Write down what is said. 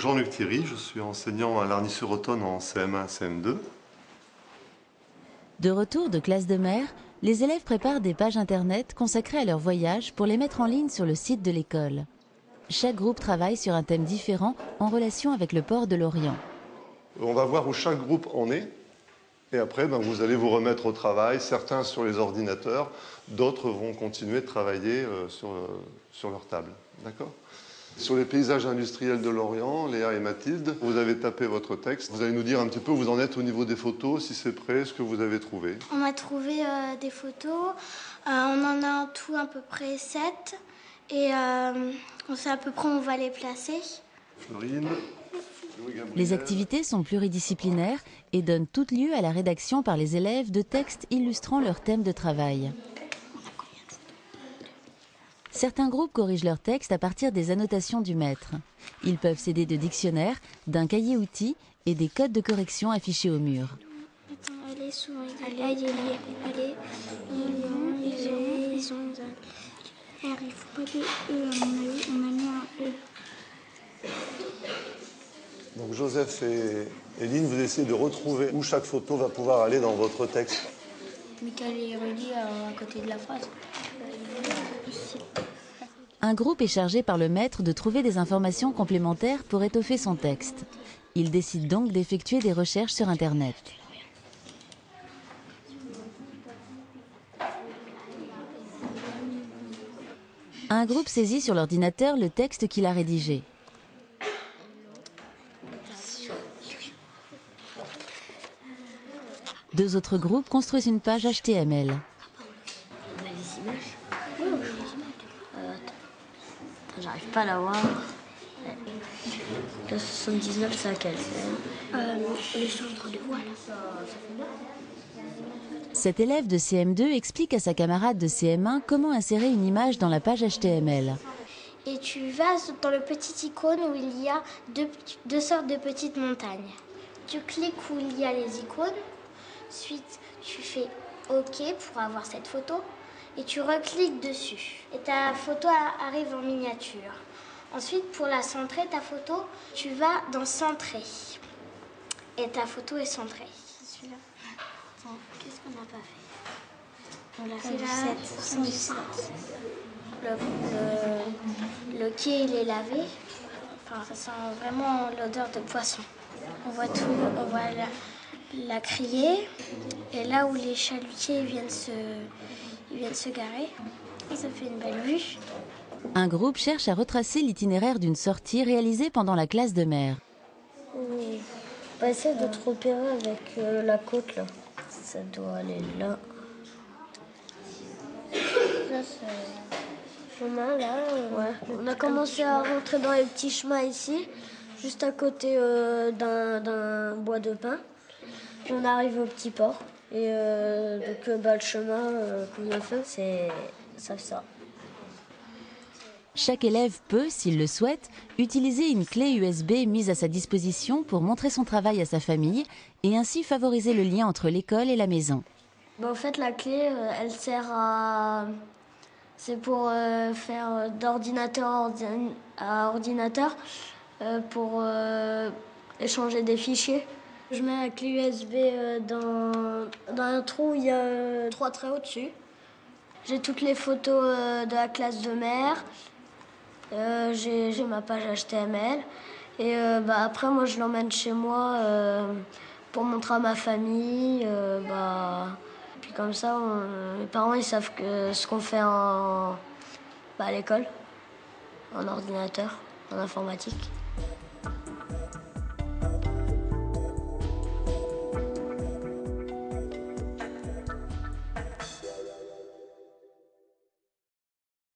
Jean-Luc Thierry, je suis enseignant à Larny-sur-Automne en CM1, CM2. De retour de classe de mer, les élèves préparent des pages internet consacrées à leur voyage pour les mettre en ligne sur le site de l'école. Chaque groupe travaille sur un thème différent en relation avec le port de l'Orient. On va voir où chaque groupe en est. Et après, vous allez vous remettre au travail, certains sur les ordinateurs, d'autres vont continuer de travailler sur leur table. D'accord ? Sur les paysages industriels de l'Orient, Léa et Mathilde, vous avez tapé votre texte. Vous allez nous dire un petit peu où vous en êtes au niveau des photos, si c'est prêt, ce que vous avez trouvé. On a trouvé des photos. On en a en tout à peu près 7. Et on sait à peu près où on va les placer. Florine. Les activités sont pluridisciplinaires et donnent tout lieu à la rédaction par les élèves de textes illustrant leur thème de travail. Certains groupes corrigent leurs textes à partir des annotations du maître. Ils peuvent s'aider de dictionnaires, d'un cahier-outil et des codes de correction affichés au mur. Attends, allez, souvent, allez, ils ont R, il faut pas des E, à mon avis, on a mis un E. Donc Joseph et Lynn, vous essayez de retrouver où chaque photo va pouvoir aller dans votre texte. Michael et Rudy à côté de la phrase. Un groupe est chargé par le maître de trouver des informations complémentaires pour étoffer son texte. Il décide donc d'effectuer des recherches sur Internet. Un groupe saisit sur l'ordinateur le texte qu'il a rédigé. Deux autres groupes construisent une page HTML. On a les images. J'arrive pas à la voir. Le 79, c'est laquelle? Le centre de voile. Cet élève de CM2 explique à sa camarade de CM1 comment insérer une image dans la page HTML. Et tu vas dans le petit icône où il y a deux sortes de petites montagnes. Tu cliques où il y a les icônes. Ensuite, tu fais OK pour avoir cette photo et tu recliques dessus. Et ta photo arrive en miniature. Ensuite, pour la centrer, ta photo, tu vas dans Centrer. Et ta photo est centrée. Celui-là. Attends, qu'est-ce qu'on n'a pas fait? On l'a fait 117. Le quai, il est lavé. Enfin, ça sent vraiment l'odeur de poisson. On voit tout, on voit la criée, et là où les chalutiers viennent se garer, ça fait une belle vue. Un groupe cherche à retracer l'itinéraire d'une sortie réalisée pendant la classe de mer. On va essayer de te repérer avec la côte là. Ça doit aller là. Ça c'est chemin là. Ouais. On a commencé à rentrer dans les petits chemins ici, juste à côté d'un bois de pin. Puis on arrive au petit port. Et donc le chemin qu'on a fait, c'est ça. Chaque élève peut, s'il le souhaite, utiliser une clé USB mise à sa disposition pour montrer son travail à sa famille et ainsi favoriser le lien entre l'école et la maison. En fait, la clé, elle sert à... C'est pour faire d'ordinateur à ordinateur pour échanger des fichiers. Je mets la clé USB dans un trou où il y a 3 traits au-dessus. J'ai toutes les photos de la classe de mer. J'ai ma page HTML. Et après, moi, je l'emmène chez moi pour montrer à ma famille. Puis comme ça, mes parents, ils savent ce qu'on fait à l'école, en ordinateur, en informatique.